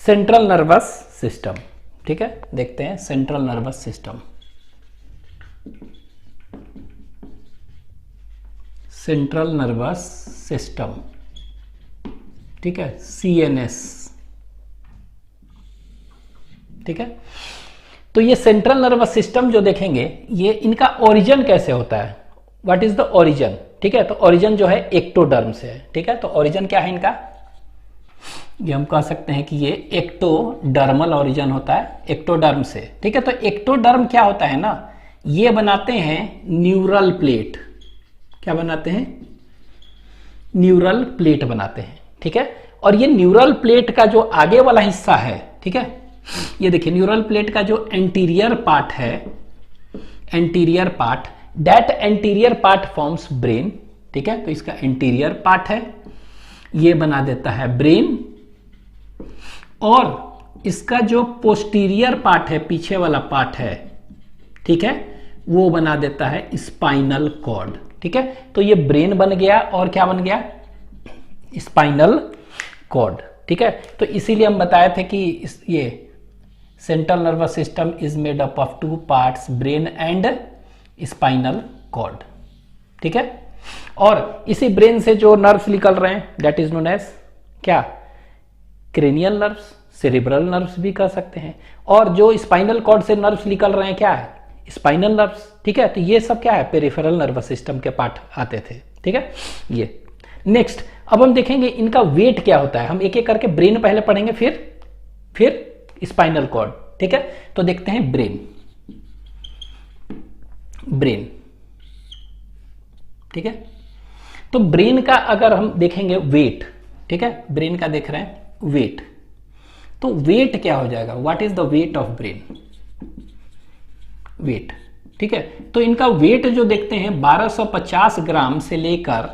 Central nervous system. ठीक है, देखते हैं central nervous system. Central nervous system, ठीक है, CNS। ठीक है, तो ये सेंट्रल नर्वस सिस्टम जो देखेंगे, ये इनका ओरिजिन कैसे होता है, व्हाट इज द ओरिजिन। ठीक है, तो ओरिजिन जो है एक्टोडर्म से है। ठीक है, तो ओरिजिन क्या है इनका, ये हम कह सकते हैं कि ये एक्टोडर्मल ओरिजिन होता है, एक्टोडर्म से। ठीक है, तो एक्टोडर्म क्या होता है ना, ये बनाते हैं न्यूरल प्लेट। क्या बनाते हैं, न्यूरल प्लेट बनाते हैं। ठीक है, और ये न्यूरल प्लेट का जो आगे वाला हिस्सा है, ठीक है, ये देखिए न्यूरल प्लेट का जो एंटीरियर पार्ट है, anterior part, that anterior part forms brain. ठीक है, तो इसका एंटीरियर पार्ट है, ये बना देता है ब्रेन, और इसका जो पोस्टीरियर पार्ट है, पीछे वाला पार्ट है, ठीक है, वो बना देता है स्पाइनल कॉर्ड। ठीक है, तो ये ब्रेन बन गया और क्या बन गया, स्पाइनल कॉर्ड। ठीक है, तो इसीलिए हम बताए थे कि ये central nervous system is made up of 2 parts, brain and spinal cord. ठीक है, और इसी ब्रेन से जो नर्व्स निकल रहे हैं दैट इज नोन एज क्या, क्रेनियल नर्व्स, सेरिब्रल नर्व्स भी कह सकते हैं, और जो स्पाइनल कॉर्ड से नर्व्स निकल रहे हैं क्या है, स्पाइनल नर्व्स। ठीक है, तो ये सब क्या है, पेरिफेरल नर्वस सिस्टम के पार्ट आते थे। ठीक है, ये नेक्स्ट अब हम देखेंगे इनका वेट क्या होता है। हम एक एक करके ब्रेन पहले पढ़ेंगे, फिर स्पाइनल कॉर्ड। ठीक है, तो देखते हैं ब्रेन। ठीक है, तो ब्रेन का अगर हम देखेंगे वेट, ठीक है, ब्रेन का देख रहे हैं वेट, तो वेट क्या हो जाएगा, what is the weight of brain, weight. ठीक है, तो इनका वेट जो देखते हैं 1250 ग्राम से लेकर,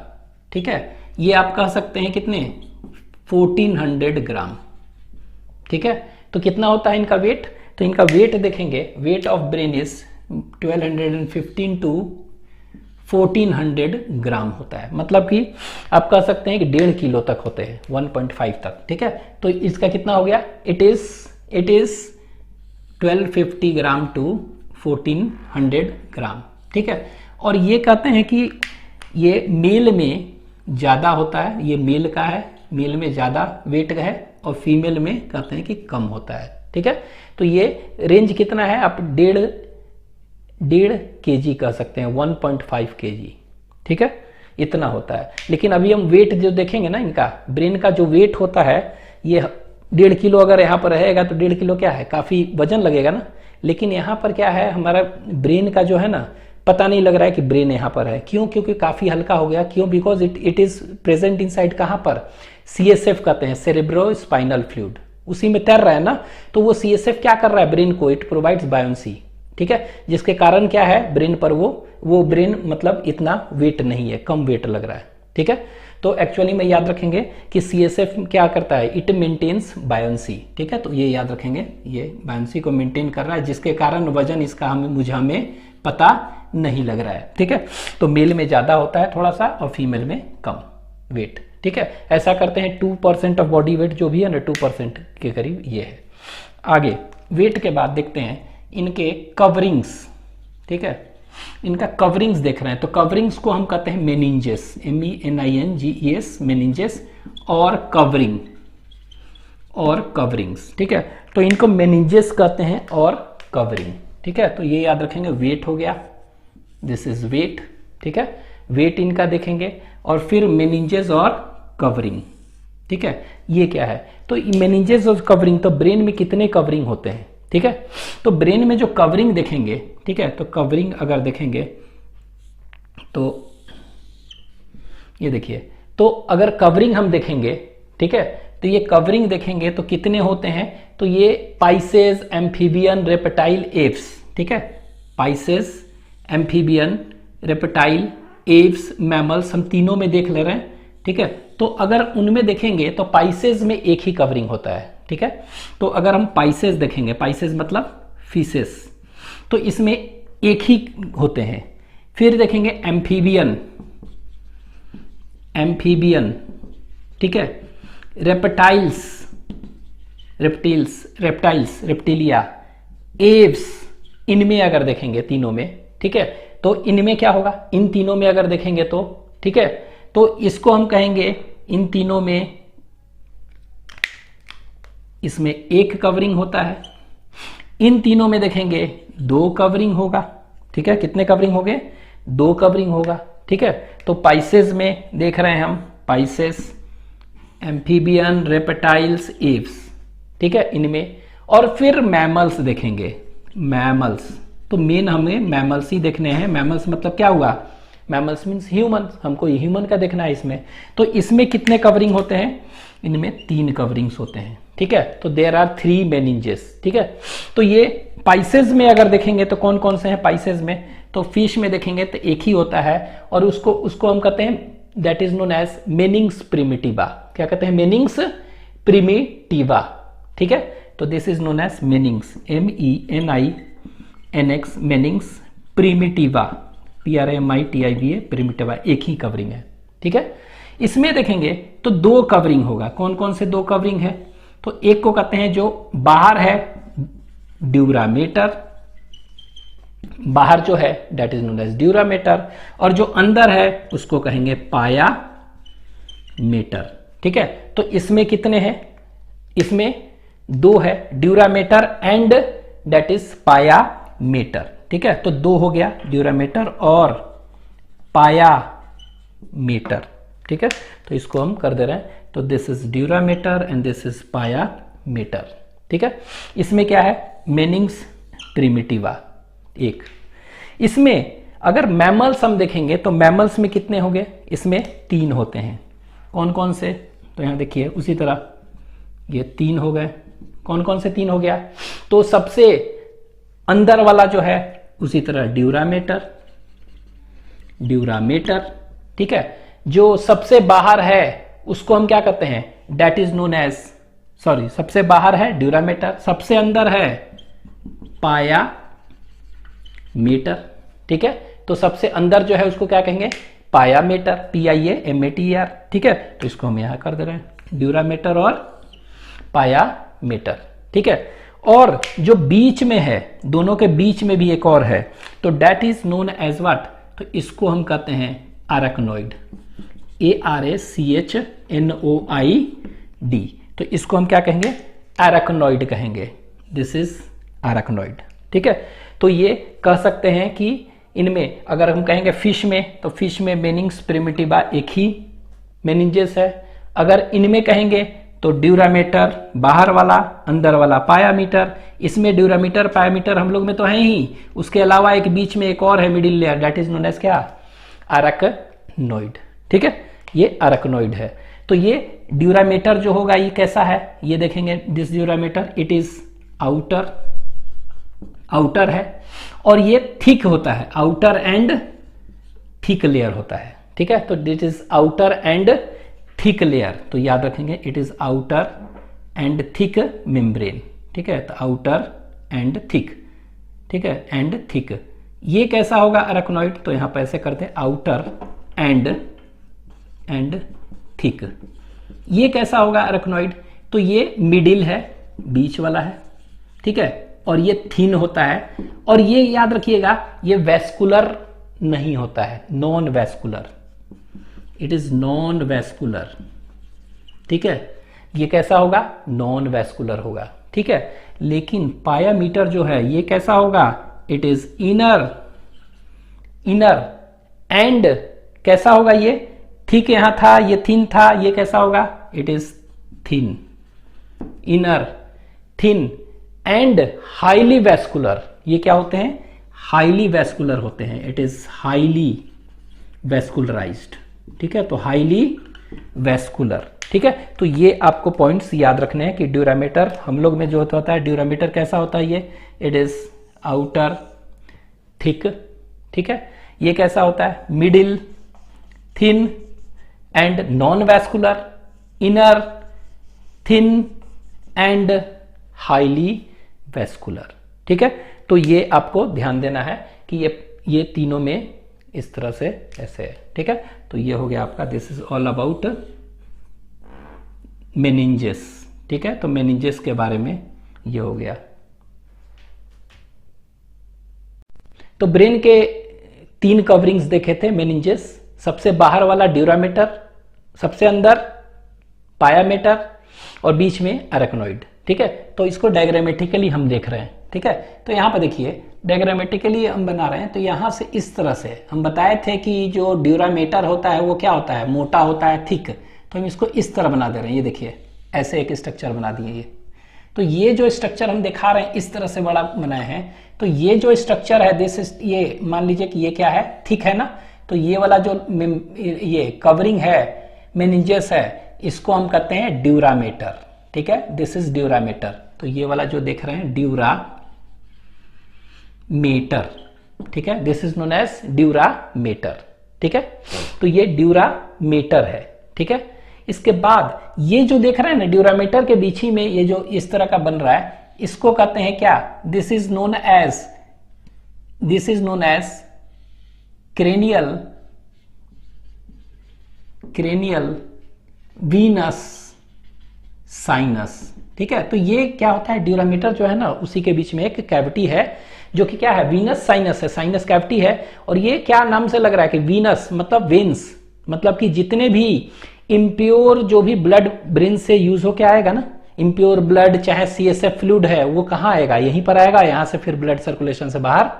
ठीक है, ये आप कह सकते हैं कितने, 1400 ग्राम। ठीक है, तो कितना होता है इनका वेट, तो इनका वेट देखेंगे, weight of brain is 1215 to 1400 gram होता है। मतलब कि आप कह सकते हैं कि 1.5 किलो तक होते हैं, 1.5 तक। ठीक है, तो इसका कितना हो गया, इट इज 1250 ग्राम टू 1400 ग्राम। ठीक है, और ये कहते हैं कि ये मेल में ज्यादा होता है, ये मेल का है, मेल में ज्यादा वेट का है, और फीमेल में कहते हैं कि कम होता है। ठीक है, तो ये रेंज कितना है, आप 1.5 kg कह सकते हैं, 1.5 kg। ठीक है, इतना होता है। लेकिन अभी हम वेट जो देखेंगे ना, इनका ब्रेन का जो वेट होता है, ये 1.5 किलो अगर यहाँ पर रहेगा तो 1.5 किलो क्या है, काफी वजन लगेगा ना। लेकिन यहाँ पर क्या है, हमारा ब्रेन का जो है ना, पता नहीं लग रहा है कि ब्रेन यहाँ पर है। क्यों, क्योंकि काफी हल्का हो गया। क्यों, because it is present inside कहाँ पर, CSF कहते हैं, सेरेब्रो स्पाइनल फ्लूइड, उसी में तैर रहा है ना। तो वो CSF क्या कर रहा है ब्रेन को, इट प्रोवाइड्स बायोन्सी। ठीक है, जिसके कारण क्या है, ब्रेन पर वो ब्रेन मतलब इतना वेट नहीं है, कम वेट लग रहा है। ठीक है, तो एक्चुअली में याद रखेंगे कि CSF क्या करता है, इट मेंटेन्स बायोन्सी। ठीक है, तो ये याद रखेंगे, ये बायोन्सी को मेंटेन कर रहा है, जिसके कारण वजन इसका हमें पता नहीं लग रहा है। ठीक है, तो मेल में ज्यादा होता है थोड़ा सा, और फीमेल में कम वेट। ठीक है, ऐसा करते हैं 2% ऑफ बॉडी वेट जो भी है ना, 2% के करीब ये है। आगे वेट के बाद देखते हैं इनके कवरिंग्स। ठीक है, इनका कवरिंग्स देख रहे हैं, तो कवरिंग्स को हम कहते हैं मेनिंजेस, MENINGES, मेनिंजेस, और कवरिंग्स। ठीक है, तो इनको मेनिंजेस कहते हैं और कवरिंग। ठीक है, तो ये याद रखेंगे, वेट हो गया, दिस इज वेट। ठीक है, वेट इनका देखेंगे, और फिर मेनिंजेस और कवरिंग। ठीक है, ये क्या है, तो मेनिंजेस और कवरिंग, तो ब्रेन में कितने कवरिंग होते हैं। ठीक है, तो ब्रेन में जो कवरिंग देखेंगे, ठीक है, तो कवरिंग अगर देखेंगे तो ये देखिए, तो अगर कवरिंग हम देखेंगे, ठीक है, तो ये कवरिंग देखेंगे तो कितने होते हैं, तो ये पाइसेस, एम्फीबियन, रेप्टाइल, एप्स। ठीक है, Pisces, amphibian, reptile, apps, mammals, हम तीनों में देख ले रहे हैं। ठीक है, तो अगर उनमें देखेंगे तो पाइसेस में एक ही कवरिंग होता है। ठीक है, तो अगर हम पाइसेस देखेंगे, पाइसेस मतलब फिशेस, तो इसमें एक ही होते हैं। फिर देखेंगे एम्फीबियन, ठीक है, रेप्टाइल्स, रेप्टिलिया, एव्स, इनमें अगर देखेंगे तीनों में, ठीक है, तो इनमें क्या होगा, इन तीनों में अगर देखेंगे तो, ठीक है, तो इसको हम कहेंगे इन तीनों में, इसमें एक कवरिंग होता है, इन तीनों में देखेंगे 2 कवरिंग होगा, ठीक है, कितने कवरिंग हो गए, 2 कवरिंग होगा, ठीक है। तो पाइसेस में देख रहे हैं हम, पाइसेस, एम्फीबियन, रेप्टाइल्स, एव्स, ठीक है, इनमें। और फिर मैमल्स देखेंगे, मैमल्स, तो मेन हमें मैमल्स ही देखने हैं। मैमल्स मतलब क्या हुआ, मैमल्स मीन्स ह्यूमन, हमको ह्यूमन का देखना है इसमें। तो इसमें कितने कवरिंग होते हैं, इनमें 3 कवरिंग्स होते हैं, ठीक है। तो देयर आर 3 मेनिंजेस, ठीक है। तो ये पाइसेस में अगर देखेंगे तो कौन कौन से हैं पाइसेस में, तो फिश में देखेंगे तो एक ही होता है, और उसको हम कहते हैं, that is known as meninx primitiva. क्या कहते हैं, मेनिंग्स प्रिमिटिवा, ठीक है। तो this is known as meninx, MENINX, meninx primitiva, PRIMITIVA, primitiva, एक ही कवरिंग है, ठीक है। इसमें देखेंगे तो 2 कवरिंग होगा। कौन कौन से 2 कवरिंग है, तो एक को कहते हैं जो बाहर है, ड्यूरामेटर, बाहर जो है that is known as dura mater, और जो अंदर है उसको कहेंगे पायामेटर, ठीक है। तो इसमें कितने हैं, इसमें 2 है, dura mater and that is pia mater, ठीक है। तो 2 हो गया, ड्यूरामेटर और पायामेटर, ठीक है। तो इसको हम कर दे रहे हैं, तो this is dura mater and this is pia mater, ठीक है। इसमें क्या है, मेनिंग्स प्रिमिटिवा एक। इसमें अगर मैमल्स हम देखेंगे तो मैमल्स में कितने होंगे, इसमें 3 होते हैं। कौन कौन से, तो यहां देखिए उसी तरह ये 3 हो गए। कौन कौन से 3 हो गया, तो सबसे अंदर वाला जो है उसी तरह ड्यूरामेटर, ठीक है। जो सबसे बाहर है उसको हम क्या कहते हैं, that is known as, sorry, सबसे बाहर है ड्यूरामेटर, सबसे अंदर है पायामेटर, ठीक है। तो सबसे अंदर जो है उसको क्या कहेंगे, पायामेटर, PIAMATER, ठीक है। तो इसको हम यहां कर दे रहे हैं, ड्यूरामेटर और पायामेटर, ठीक है। और जो बीच में है, दोनों के बीच में भी एक और है, तो that is known as what, तो इसको हम कहते हैं अरेक्नोइड, ARACHNOID, तो इसको हम क्या कहेंगे, अरेक्नोइड कहेंगे, दिस इज अरेक्नोइड, ठीक है। तो ये कह सकते हैं कि इनमें अगर हम कहेंगे फिश में, तो फिश में मेनिंग्स प्रिमिटिवा एक ही मेनिंजेस है। अगर इनमें कहेंगे तो ड्यूरामेटर बाहर वाला, अंदर वाला पायामीटर। इसमें ड्यूरामीटर पायामीटर हम लोग में तो है ही, उसके अलावा एक बीच में एक और है middle layer, that is known as क्या, अरेक्नोइड, ठीक है। ये अरेक्नोइड है। तो ये ड्यूरामीटर जो होगा ये कैसा है, ये देखेंगे, this dura mater it is outer है, और ये थिक होता है, आउटर एंड थिक लेयर होता है, ठीक है। तो this is outer and thick layer, तो याद रखेंगे it is outer and thick membrane, ठीक है। तो आउटर एंड थिक, ठीक है, एंड थिक। ये कैसा होगा अरेक्नोइड, तो यहां पर ऐसे करते हैं, आउटर एंड थिक। ये कैसा होगा अरेक्नोइड, तो ये मिडिल है, बीच वाला है, ठीक है, और ये थिन होता है। और ये याद रखिएगा, ये वेस्कुलर नहीं होता है, non vascular, it is non vascular, ठीक है। ये कैसा होगा, नॉन वेस्कुलर होगा, ठीक है। लेकिन पायामीटर जो है ये कैसा होगा, इट इज इनर एंड कैसा होगा, ये थिक यहां था, ये थिन था, ये कैसा होगा, it is thin, inner thin and highly vascular. ये क्या होते हैं, हाईली वेस्कुलर होते हैं, इट इज हाईली वेस्कुलराइज्ड, ठीक है। तो हाईली वेस्कुलर, ठीक है। तो ये आपको पॉइंट्स याद रखने हैं कि ड्यूरामीटर हम लोग में जो होता है, ड्यूरामीटर कैसा होता है, ये इट इज आउटर थिक, ठीक है। ये कैसा होता है, middle thin and non vascular, inner thin and highly vascular, ठीक है। तो ये आपको ध्यान देना है कि ये तीनों में इस तरह से ऐसे है, ठीक है। तो ये हो गया आपका, this is all about meninges, ठीक है, तो मेनिंजेस के बारे में ये हो गया। तो ब्रेन के 3 कवरिंग्स देखे थे मेनिंजेस, सबसे बाहर वाला ड्यूरामेटर, सबसे अंदर पायामेटर और बीच में अरेक्नोइड। ठीक है, तो इसको डायग्रामेटिकली हम देख रहे हैं। ठीक है, तो यहां पर देखिए डायग्रामेटिकली हम बना रहे हैं। तो यहां से इस तरह से हम बताए थे कि जो ड्यूरामेटर होता है वो क्या होता है, मोटा होता है, थिक। तो हम इसको इस तरह बना दे रहे हैं, ये देखिए ऐसे एक स्ट्रक्चर बना दिए ये। तो ये जो स्ट्रक्चर हम दिखा रहे हैं इस तरह से बड़ा बनाए हैं। तो ये जो स्ट्रक्चर है दिस इज, ये मान लीजिए कि ये क्या है, थिक है ना। तो ये वाला जो ये कवरिंग है मेनिंजेस है, इसको हम कहते हैं ड्यूरामेटर। ठीक है, दिस इज ड्यूरामेटर। तो ये वाला जो देख रहे हैं ड्यूरामेटर। ठीक है, this is known as dura mater. ठीक है, तो ये ड्यूरामेटर है। ठीक है, इसके बाद ये जो देख रहे हैं ना ड्यूरामेटर के बीच ही में ये जो इस तरह का बन रहा है, इसको कहते हैं क्या, this is known as cranial venous sinus. ठीक है, तो ये क्या होता है, ड्यूरामीटर जो है ना उसी के बीच में एक कैविटी है जो कि क्या है, वीनस साइनस है, साइनस कैविटी है। और ये क्या नाम से लग रहा है कि वीनस मतलब वेन्स, मतलब कि जितने भी इम्प्योर जो भी ब्लड ब्रेन से यूज होके आएगा ना, इम्प्योर ब्लड चाहे CSF फ्लूइड है वो कहाँ आएगा, यहीं पर आएगा। यहां से फिर ब्लड सर्कुलेशन से बाहर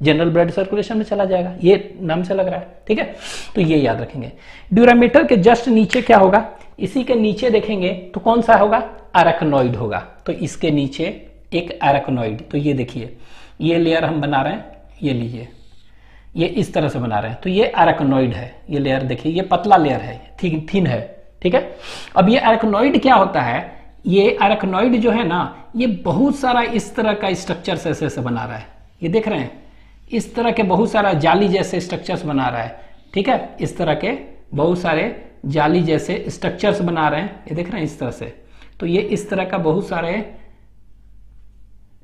जनरल ब्लड सर्कुलेशन में चला जाएगा, ये नाम से लग रहा है। ठीक है, तो ये याद रखेंगे। ड्यूरामीटर के जस्ट नीचे क्या होगा, इसी के नीचे देखेंगे तो कौन सा होगा, अरेक्नोइड होगा। तो इसके नीचे एक अरेक्नोइड, तो ये देखिए ये लेयर हम बना रहे हैं, ये लीजिए ये इस तरह से बना रहे हैं। तो ये अरेक्नोइड है, ये लेयर देखिए ये पतला लेयर है, थिन है। ठीक है, अब ये अरेक्नोइड क्या होता है, ये अरेक्नोइड जो है ना ये बहुत सारा इस तरह का स्ट्रक्चर ऐसे बना रहा है। ये देख रहे हैं इस तरह के बहुत सारा जाली जैसे स्ट्रक्चर्स बना रहा है। ठीक है, इस तरह के बहुत सारे जाली जैसे स्ट्रक्चर्स बना रहे हैं, ये देख रहे हैं इस तरह से। तो ये इस तरह का बहुत सारे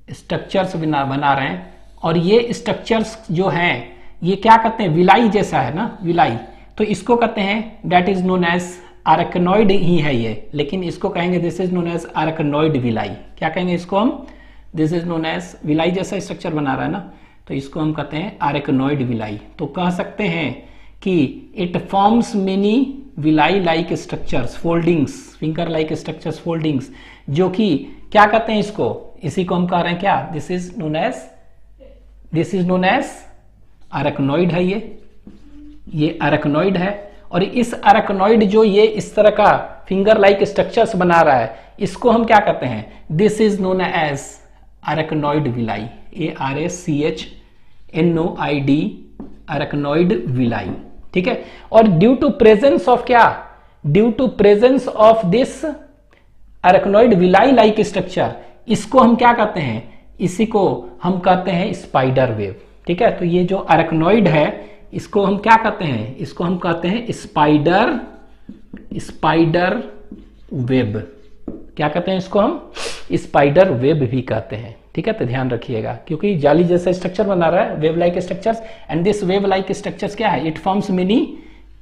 स्ट्रक्चर्स बना रहे हैं। और ये स्ट्रक्चर्स जो हैं ये क्या कहते हैं, विलाई जैसा है ना, विलाई। तो इसको कहते हैं that is known as arachnoid ही है ये, लेकिन इसको कहेंगे this is known as arachnoid villi. क्या कहेंगे इसको हम, this is known as, villi जैसा स्ट्रक्चर बना रहा है ना, तो इसको हम कहते हैं अरेक्नोइड विलाई। तो कह सकते हैं कि it forms many villi like structures, foldings, finger like structures, foldings, जो कि क्या कहते हैं इसको, इसी को हम कह रहे हैं क्या, this is known as arachnoid है ये अरेक्नोइड है। और इस अरेक्नोइड जो ये इस तरह का फिंगर लाइक स्ट्रक्चर्स बना रहा है, इसको हम क्या कहते हैं, this is known as arachnoid villi, ARACHNOID, arachnoid villi. ठीक है, और ड्यू टू प्रेजेंस ऑफ क्या, due to presence of this arachnoid villi like structure, इसको हम क्या कहते हैं, इसी को हम कहते हैं स्पाइडर वेब। ठीक है, तो ये जो अरेक्नोइड है इसको हम क्या कहते हैं, इसको हम कहते हैं स्पाइडर वेब। क्या कहते हैं इसको हम, स्पाइडर वेब भी कहते हैं। ठीक है, तो ध्यान रखिएगा क्योंकि जाली जैसा स्ट्रक्चर बना रहा है, web like structures, and this web like structures क्या है, इट फॉर्म्स मेनी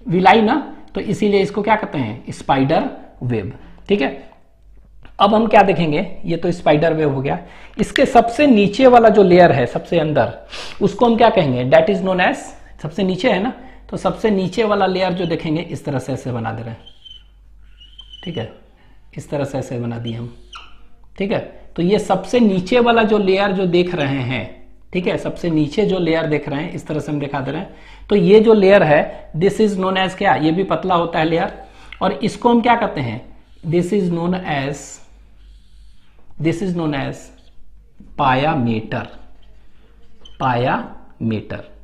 विलाई ना, तो इसीलिए इसको क्या कहते हैं, स्पाइडर वेब। ठीक है, अब हम क्या देखेंगे, ये तो स्पाइडर वेब हो गया। इसके सबसे नीचे वाला जो लेयर है सबसे अंदर, उसको हम क्या कहेंगे, दैट इज नोन एज, सबसे नीचे है ना, तो सबसे नीचे वाला लेयर जो देखेंगे इस तरह से ऐसे बना दे रहे हैं। ठीक है, इस तरह से ऐसे बना दिए हम। ठीक है, तो ये सबसे नीचे वाला जो लेयर जो देख रहे हैं, ठीक है, सबसे नीचे जो लेयर देख रहे हैं इस तरह से हम दिखा दे रहे हैं। तो ये जो लेयर है दिस इज नोन एज क्या, ये भी पतला होता है लेयर, और इसको हम क्या कहते हैं, this is known as pia mater.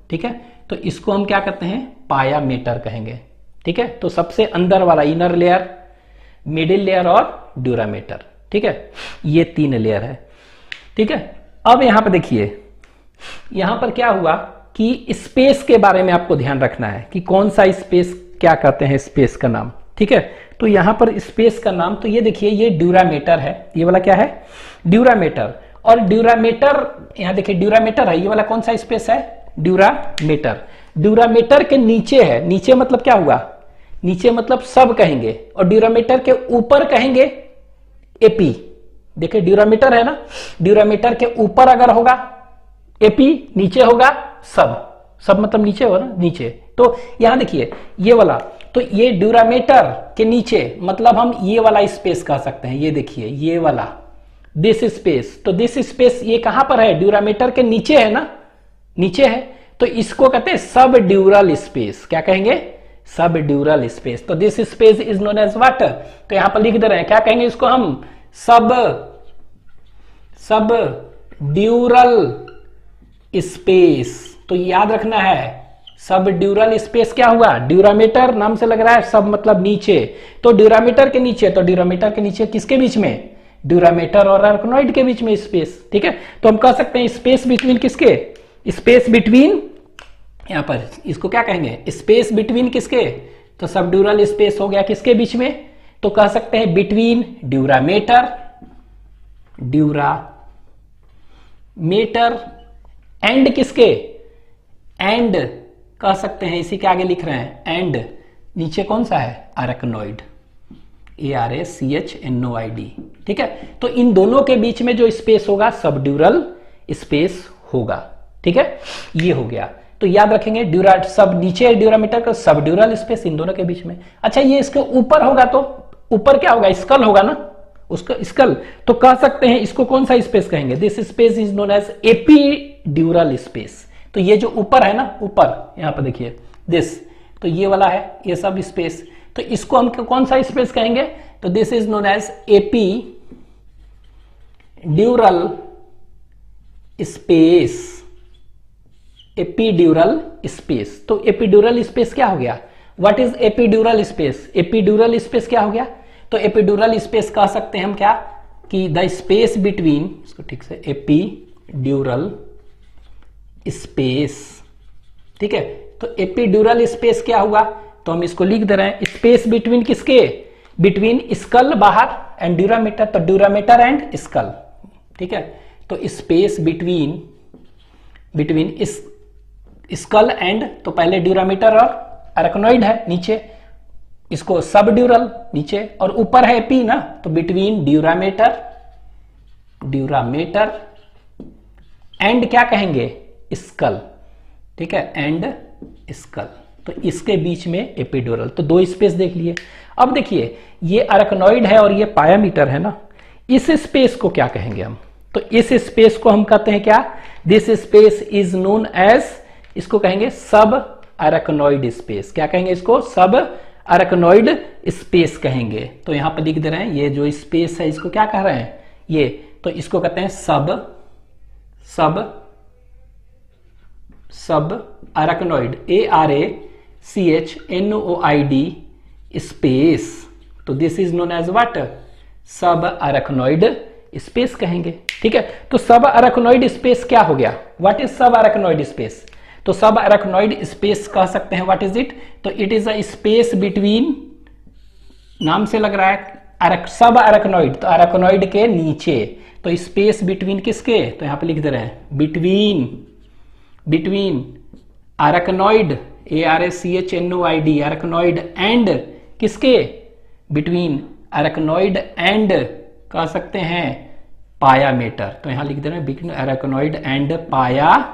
ठीक है, तो इसको हम क्या कहते हैं, पायामेटर कहेंगे। ठीक है, तो सबसे अंदर वाला इनर लेयर, मिडिल लेयर और ड्यूरामेटर। ठीक है, ये 3 लेयर है। ठीक है, अब यहां पर देखिए, यहां पर क्या हुआ कि स्पेस के बारे में आपको ध्यान रखना है कि कौन सा स्पेस, क्या कहते हैं स्पेस का नाम। ठीक है, तो यहां पर स्पेस का नाम, तो ये देखिए ये ड्यूरामेटर है, ये वाला क्या है, ड्यूरामेटर। और ड्यूरामेटर, यहां देखिए ड्यूरामेटर है, ये वाला कौन सा स्पेस है, ड्यूरामेटर। ड्यूरामेटर के नीचे है, नीचे मतलब क्या हुआ, नीचे मतलब सब कहेंगे, और ड्यूरामेटर के ऊपर कहेंगे एपी। देखिए ड्यूरामीटर है ना, ड्यूरामीटर के ऊपर अगर होगा एपी, नीचे होगा सब। सब मतलब नीचे होगा ना, नीचे। तो यहां देखिए ये वाला, तो ये ड्यूरामीटर के नीचे मतलब हम ये वाला स्पेस कह सकते हैं। ये देखिए ये वाला दिस स्पेस, तो दिस स्पेस ये कहां पर है, ड्यूरामीटर के नीचे है ना, नीचे है, तो इसको कहते हैं सब ड्यूरल स्पेस। क्या कहेंगे, सब ड्यूरल स्पेस। तो this space is known as water. तो यहां पर लिख दे रहे हैं, क्या कहेंगे इसको हम, सब ड्यूरल स्पेस। तो याद रखना है, सब ड्यूरल स्पेस क्या हुआ, ड्यूरामीटर नाम से लग रहा है, सब मतलब नीचे, तो ड्यूरामीटर के नीचे, तो ड्यूरामीटर के नीचे किसके बीच में, ड्यूरामीटर और अरेकनॉइड के बीच में स्पेस। ठीक है, तो हम कह सकते हैं स्पेस बिटवीन किसके, स्पेस बिटवीन, यहां पर इसको क्या कहेंगे, स्पेस बिटवीन किसके, तो सब ड्यूरल स्पेस हो गया किसके बीच में, तो कह सकते हैं बिटवीन ड्यूरामीटर एंड किसके, एंड कह सकते हैं, इसी के आगे लिख रहे हैं एंड, नीचे कौन सा है, अरेकनॉइड, ARACHNOID। ठीक है, तो इन दोनों के बीच में जो स्पेस होगा सब ड्यूरल स्पेस होगा। ठीक है, ये हो गया। तो याद रखेंगे सब नीचे ड्यूरामीटर का, सब ड्यूरल स्पेस इन दोनों के बीच में। अच्छा ये इसके ऊपर होगा, तो ऊपर क्या होगा, स्कल होगा ना, उसका स्कल, तो कह सकते हैं इसको कौन सा स्पेस कहेंगे, this space is known as epidural space. तो ये जो ऊपर है ना, ऊपर यहां पर देखिए दिस, तो ये वाला है ये सब स्पेस, तो इसको हम कौन सा स्पेस कहेंगे, तो this is known as epidural space, epidural space. तो एपीड्यूरल स्पेस क्या हो गया, what is epidural space, epidural space क्या हो गया, तो एपीड्यूरल स्पेस कह सकते हैं हम क्या, कि द स्पेस बिटवीन, इसको ठीक से, एपीड्यूरल स्पेस। ठीक है, तो एपीड्यूरल स्पेस क्या हुआ, तो हम इसको लिख दे रहे हैं, स्पेस बिटवीन किसके, बिटवीन स्कल बाहर एंड ड्यूरामीटर, तो ड्यूरामीटर एंड स्कल। ठीक है, तो स्पेस बिटवीन स्कल एंड, तो पहले ड्यूरामीटर और अरेकनॉइड है नीचे, इसको सब ड्यूरल नीचे, और ऊपर है एपी ना, तो बिटवीन ड्यूरामीटर एंड क्या कहेंगे, स्कल। ठीक है, एंड स्कल, तो इसके बीच में एपीड्यूरल। तो दो स्पेस देख लिए। अब देखिए ये अरेकनॉइड है और ये पायामीटर है ना, इस स्पेस को क्या कहेंगे हम, तो इस स्पेस को हम कहते हैं क्या, this space is known as, इसको कहेंगे सब अरेकनॉइड स्पेस। क्या कहेंगे इसको, सब अरेकनॉइड स्पेस कहेंगे। तो यहां पर लिख दे रहे हैं, ये जो स्पेस है इसको क्या कह रहे हैं, ये, तो इसको कहते हैं सब अरेकनॉइड, ARACHNOID स्पेस। तो this is known as what, subarachnoid space कहेंगे। ठीक है, तो सब अरेकनॉइड स्पेस क्या हो गया, व्हाट इज सब अरेकनॉइड स्पेस, तो सब अरेकनॉइड स्पेस कह सकते हैं, व्हाट इज इट, तो it is a space between, नाम से लग रहा है सब अरेकनॉइड, तो अरेकनॉइड के नीचे, तो स्पेस बिटवीन किसके, तो यहां पे लिख दे रहे हैं बिटवीन अरेकनॉइड, ARACHNOID अरेकनॉइड एंड किसके, बिटवीन अरेकनॉइड एंड कह सकते हैं पायामीटर। तो यहां लिख दे रहे हैं बिटवीन अरेकनॉइड एंड पायामीटर।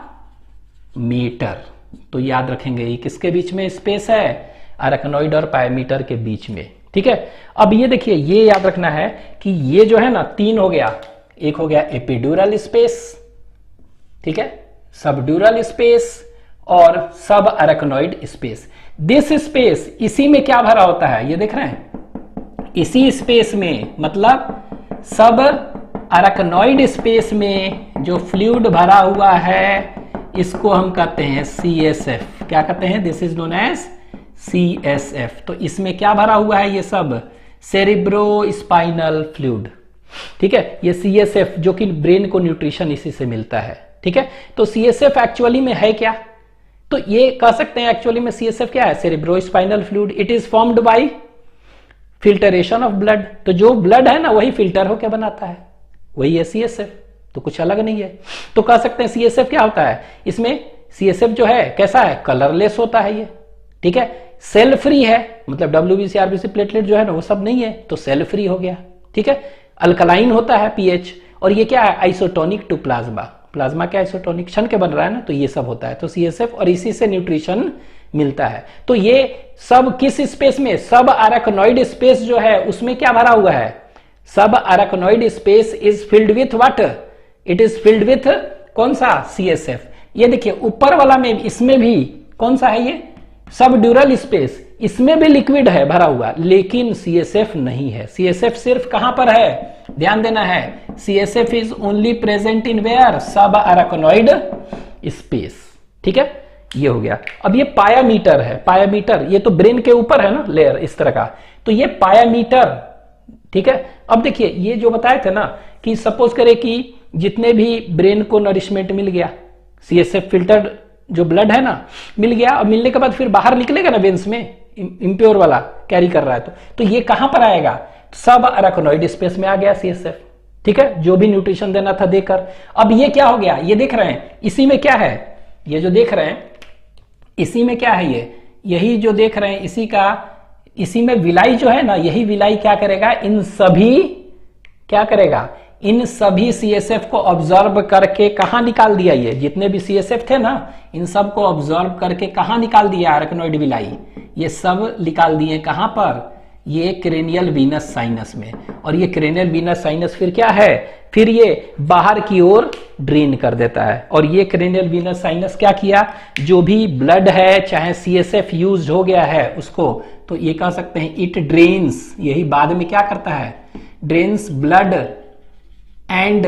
तो याद रखेंगे ये किसके बीच में स्पेस है, अरेकनॉइड और पायामीटर के बीच में। ठीक है, अब ये देखिए ये याद रखना है कि ये जो है ना तीन हो गया, एक हो गया एपीड्यूरल स्पेस, ठीक है, सबड्यूरल स्पेस और सब अरेकनॉइड स्पेस। दिस स्पेस, इसी में क्या भरा होता है, ये देख रहे हैं, इसी स्पेस में, मतलब सब अरेकनॉइड स्पेस में जो फ्लूइड भरा हुआ है इसको हम कहते हैं CSF। क्या कहते हैं, this is known as CSF। तो इसमें क्या भरा हुआ है, ये सब सेरिब्रो स्पाइनल फ्लूइड। ठीक है, ये CSF जो कि ब्रेन को न्यूट्रिशन इसी से मिलता है। ठीक है, तो CSF एक्चुअली में है क्या, तो ये कह सकते हैं एक्चुअली में CSF क्या है, cerebro spinal fluid. It is formed by filtration of blood. तो जो ब्लड है ना वही फिल्टर होकर बनाता है, वही है CSF, तो कुछ अलग नहीं है। तो कह सकते हैं CSF क्या होता है, इसमें CSF जो है कैसा है, कलरलेस होता है ये। ठीक है, सेल फ्री है, मतलब WBC RBC प्लेटलेट जो है ना वो सब नहीं है, तो सेल फ्री हो गया। ठीक है, अल्कलाइन होता है पीएच, और ये क्या है, आइसोटोनिक टू प्लाज्मा। प्लाज्मा क्या आइसोटोनिक क्षण के बन रहा है ना, तो ये सब होता है। तो सीएसएफ, और इसी से न्यूट्रिशन मिलता है। तो ये सब किस स्पेस में, सब अराकनॉइड स्पेस जो है उसमें क्या भरा हुआ है, subarachnoid space is filled with what, it is filled with कौन सा, सीएसएफ। ये देखिए ऊपर वाला में, इसमें भी कौन सा है, ये सब ड्यूरल स्पेस, इसमें भी लिक्विड है भरा हुआ, लेकिन सीएसएफ नहीं है। सीएसएफ सिर्फ कहां पर है, ध्यान देना है, CSF is only present in where, subarachnoid space. ठीक है, ये हो गया। अब ये पायामीटर है, पायामीटर, ये तो ब्रेन के ऊपर है ना लेयर इस तरह का, तो ये पायामीटर। ठीक है, अब देखिए ये जो बताए थे ना कि सपोज करें कि जितने भी ब्रेन को नरिशमेंट मिल गया, सीएसएफ फिल्टर्ड जो ब्लड है ना मिल गया, अब मिलने के बाद फिर बाहर निकलेगा ना वेन्स में, इम्प्योर वाला कैरी कर रहा है, तो ये कहां पर आएगा, सब अराकनॉइड स्पेस में आ गया सीएसएफ। ठीक है, जो भी न्यूट्रिशन देना था देकर। अब ये क्या हो गया, ये देख रहे हैं इसी में क्या है, ये जो देख रहे हैं इसी में क्या है, ये यही जो देख रहे हैं इसी का, इसी में विलाई जो है ना, यही विलाई क्या करेगा, इन सभी क्या करेगा, इन सभी सीएसएफ को ऑब्जर्व करके कहां निकाल दिया, ये जितने भी सीएसएफ थे ना इन सब को ऑब्जर्व करके कहां निकाल दिया, अराकनॉइड विलाई, ये सब निकाल दिए कहां पर, ये क्रेनियल वीनस साइनस में। और ये क्रेनियल वीनस साइनस फिर क्या है, फिर ये बाहर की ओर ड्रेन कर देता है। और ये क्रेनियल वीनस साइनस क्या किया, जो भी ब्लड है चाहे सीएसएफ यूज हो गया है उसको, तो ये कह सकते हैं इट ड्रेन्स, यही बाद में क्या करता है, ड्रेन्स ब्लड एंड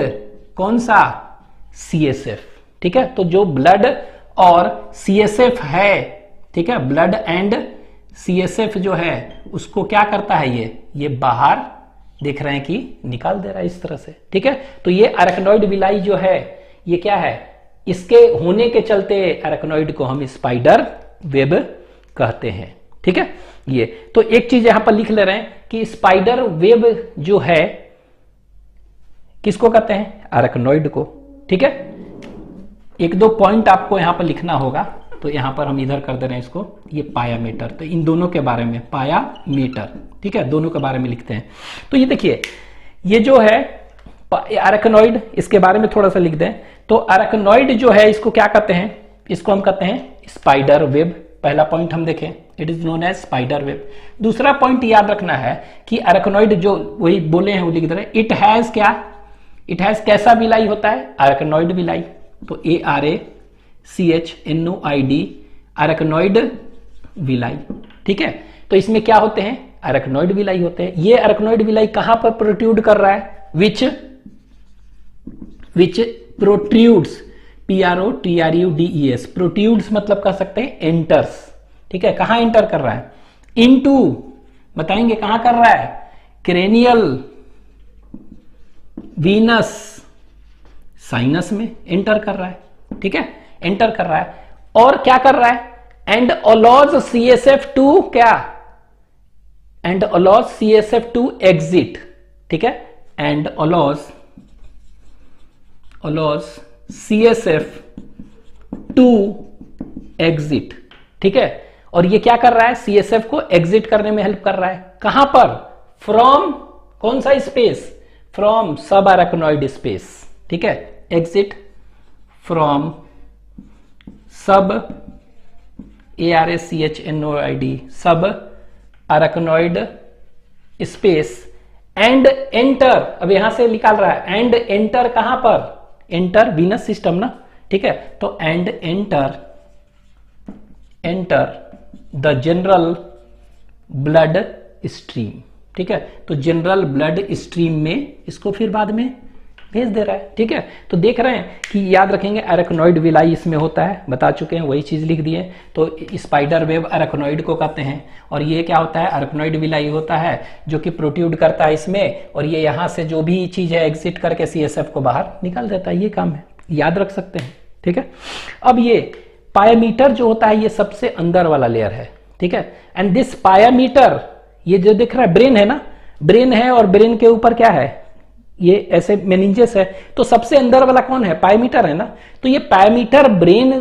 कौन सा, सीएसएफ। ठीक है, तो जो ब्लड और सीएसएफ है, ठीक है, ब्लड एंड सीएसएफ जो है उसको क्या करता है, ये बाहर देख रहे हैं कि निकाल दे रहा है इस तरह से। ठीक है, तो ये अराकनॉइड विलाई जो है ये क्या है, इसके होने के चलते अराकनॉइड को हम स्पाइडर वेब कहते हैं। ठीक है, ये तो एक चीज यहां पर लिख ले रहे हैं कि स्पाइडर वेब जो है किसको कहते हैं, अराकनॉइड को। ठीक है, एक दो पॉइंट आपको यहां पर लिखना होगा, तो यहां पर हम इधर कर दे रहे हैं इसको, ये पायामीटर, तो इन दोनों के बारे में, पायामीटर, ठीक है, दोनों के बारे में लिखते हैं। तो ये देखिए ये जो है अराकनॉइड, इसके बारे में थोड़ा सा लिख दें, तो अराकनॉइड जो है इसको क्या कहते हैं, इसको हम कहते हैं स्पाइडर वेब। पहला पॉइंट हम देखें, it is known as spider web. दूसरा पॉइंट याद रखना है कि अराकनॉइड जो वही बोले हैं वो लिख दे रहे हैं, इट हैज क्या, इट हैज कैसा विलाई होता है, अराकनॉइड विलाई, तो ARACHNOID अराकनॉइड विलाई। ठीक है, तो इसमें क्या होते हैं, अराकनॉइड विलाई होते हैं। ये अराकनॉइड विलाई कहां पर प्रोट्रूड कर रहा है, विच प्रोट्रूड्स, PROTRUDES, प्रोट्रूड्स मतलब कह सकते हैं एंटर्स। ठीक है, कहां एंटर कर रहा है, इनटू, बताएंगे कहां कर रहा है, क्रेनियल वीनस साइनस में एंटर कर रहा है। ठीक है, एंटर कर रहा है, और क्या कर रहा है, एंड अलाउज सीएसएफ टू क्या, and allows CSF to exit. ठीक है, and allows CSF to exit. ठीक है, और ये क्या कर रहा है, सीएसएफ को एग्जिट करने में हेल्प कर रहा है, कहां पर, फ्रॉम कौन सा स्पेस, फ्रॉम सब अराकनॉइड स्पेस। ठीक है, एग्जिट फ्रॉम सब ARACHNOID सब अराकनॉइड स्पेस, एंड एंटर, अब यहां से निकाल रहा है, एंड एंटर कहां पर, एंटर वीनस सिस्टम ना। ठीक है, तो and enter the general blood stream. ठीक है, तो जनरल ब्लड स्ट्रीम में इसको फिर बाद में भेज दे रहा है। ठीक है, तो देख रहे हैं कि याद रखेंगे अराकनॉइड विलाई इसमें होता है, बता चुके हैं, वही चीज लिख दिए। तो स्पाइडर वेब अराकनॉइड को कहते हैं, और ये क्या होता है, अराकनॉइड विलाई होता है जो कि प्रोट्रूड करता है इसमें, और ये यहां से जो भी चीज है एग्जिट करके सीएसएफ को बाहर निकाल देता है, ये काम है, याद रख सकते हैं। ठीक है, अब ये पायामीटर जो होता है ये सबसे अंदर वाला लेयर है। ठीक है, एंड दिस पायामीटर, ये जो दिख रहा है ब्रेन है ना, ब्रेन है, और ब्रेन के ऊपर क्या है, ये ऐसे मेनिंजेस है, तो सबसे अंदर वाला कौन है, पायामीटर है ना। तो ये पायामीटर ब्रेन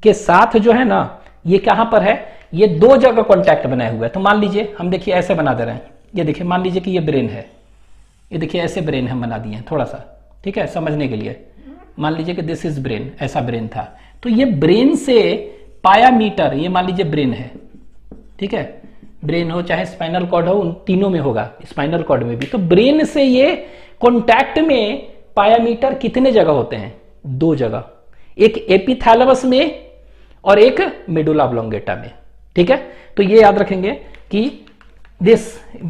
के साथ जो है ना, ये कहां पर है, ये दो जगह कांटेक्ट बनाए हुए है। तो मान लीजिए हम देखिए ऐसे बना दे रहे हैं, ये देखिए मान लीजिए कि ये ब्रेन है, ये देखिए ऐसे ब्रेन हम बना दिए हैं थोड़ा सा, ठीक है, समझने के लिए। मान लीजिए कि दिस इज ब्रेन, ऐसा ब्रेन था, तो ये ब्रेन से पायामीटर, ये मान लीजिए ब्रेन है, ठीक है, ब्रेन हो चाहे स्पाइनल कॉर्ड हो, उन तीनों में होगा, स्पाइनल कॉर्ड में भी। तो ब्रेन से ये कॉन्टैक्ट में पायामीटर कितने जगह होते हैं? 2 जगह, एक एपिथैलेमस में और एक मेडुला ऑब्लोंगेटा में, ठीक है। तो ये याद रखेंगे कि दिस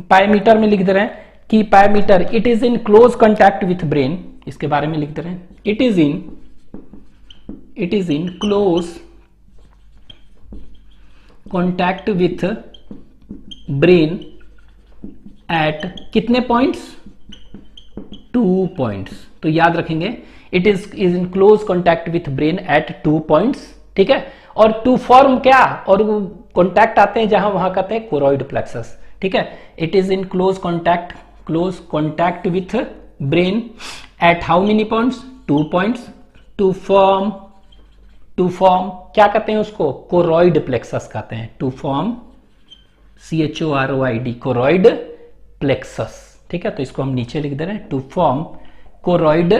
पायामीटर में लिख दे रहे हैं कि pia mater it is in close contact with brain, इसके बारे में लिख दे रहे हैं, it is in close contact with brain eight कितने पॉइंट्स? 2 पॉइंट्स। तो याद रखेंगे it is in close contact with brain eight 2 points, ठीक है। और टू फॉर्म क्या, और कॉन्टैक्ट आते हैं जहां, वहां कहते हैं कोरॉइड प्लेक्सस, ठीक है। It is in close contact with brain at how many points? 2 points. To form क्या कहते हैं उसको? कोरॉइड प्लेक्सस कहते हैं। To form CHOROID, choroid plexus, ठीक है। तो इसको हम नीचे लिख दे रहे हैं, टू फॉर्म कोरॉइड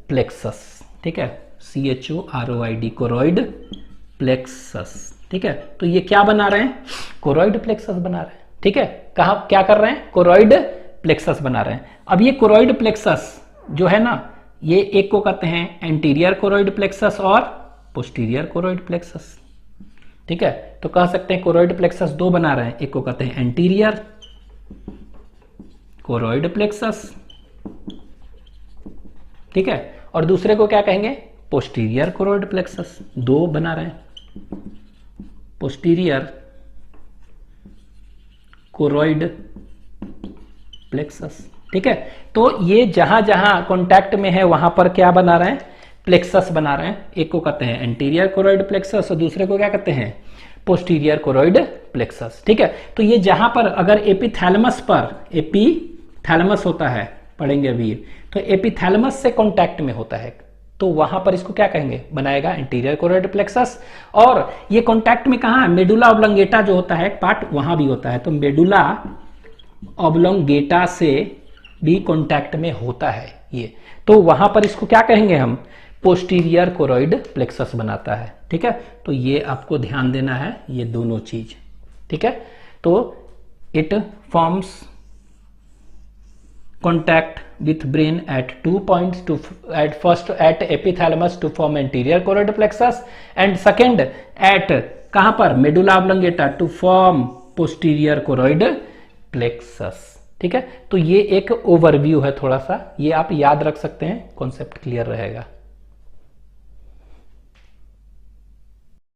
प्लेक्सस, ठीक है, CHOROID, कोरॉइड प्लेक्सस, ठीक है। तो ये क्या बना रहे हैं? कोरॉइड प्लेक्सस बना रहे हैं, ठीक है। कहां क्या कर रहे हैं? कोरॉइड प्लेक्सस बना रहे हैं। अब ये कोरॉइड प्लेक्सस जो है ना, ये एक को कहते हैं एंटीरियर कोरॉइड प्लेक्सस और पोस्टीरियर कोरॉइड प्लेक्सस, ठीक है। तो कह सकते हैं कोरॉइड प्लेक्सस 2 बना रहे हैं, एक को कहते हैं एंटीरियर कोरॉइड प्लेक्सस, ठीक है, और दूसरे को क्या कहेंगे? Posterior choroid plexus. 2 बना रहे हैं, पोस्टीरियर कोरॉइड प्लेक्सस, ठीक है। तो ये जहां जहां कॉन्टैक्ट में है वहां पर क्या बना रहे हैं? प्लेक्सस बना रहे हैं। एक को कहते हैं एंटीरियर कोरॉइड प्लेक्सस और दूसरे को क्या कहते हैं? पोस्टीरियर कोरॉइड प्लेक्सस, ठीक है। तो ये जहां पर अगर एपिथैलेमस पर, एपिथैलेमस होता है, पढ़ेंगे अभी, तो एपिथैलेमस से कॉन्टैक्ट में होता है, तो वहां पर इसको क्या कहेंगे? बनाएगा एंटीरियर कोरॉइड प्लेक्सस। और ये कॉन्टैक्ट में कहां? मेडुला ऑब्लोंगेटा जो होता है पार्ट, वहां भी होता है, तो मेडुला ऑब्लोंगेटा से भी कॉन्टैक्ट में होता है ये, तो वहां पर इसको क्या कहेंगे हम? पोस्टीरियर कोरॉइड प्लेक्सस बनाता है, ठीक है। तो ये आपको ध्यान देना है, ये दोनों चीज, ठीक है। तो it forms contact with brain at 2 points, to at first at epithalamus to form anterior choroid plexus and second at कहां पर? medulla oblongata to form posterior choroid plexus, ठीक है। तो ये एक ओवरव्यू है थोड़ा सा, ये आप याद रख सकते हैं, कॉन्सेप्ट क्लियर रहेगा।